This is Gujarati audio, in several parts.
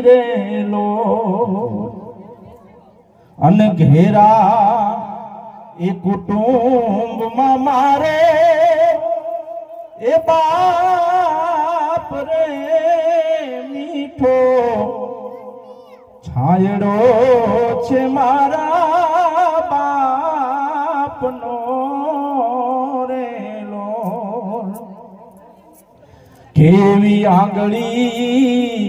રેલો અન ઘેરા એ કુટુંબમાં મારે એ બાપ રે મીઠો છાયડો છે મારા બાપનો રેલો કેવી આંગળી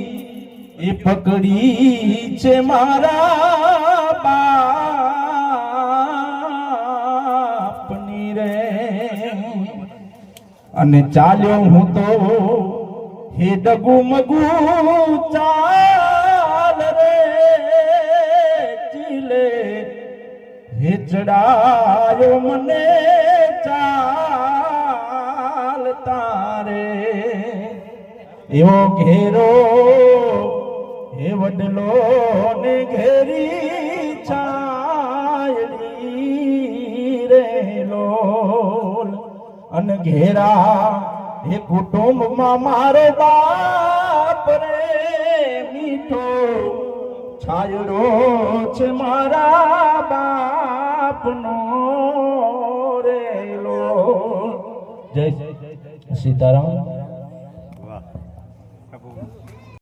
એ પકડી છે મારા બાપની રે અને ચાલ્યો હું તો હે ડગુ મગુ ચાલ રે ચીલે હે ચડાયો મને ચાલ તારે એવો ઘેરો હે વડલો ને ઘેરી છાયડી રેલો અન ઘેરા હે કુટુંબમાં મારો બાપ રે મીઠો છાયડો છે મારા બાપનો રેલો. જય સીતારામ.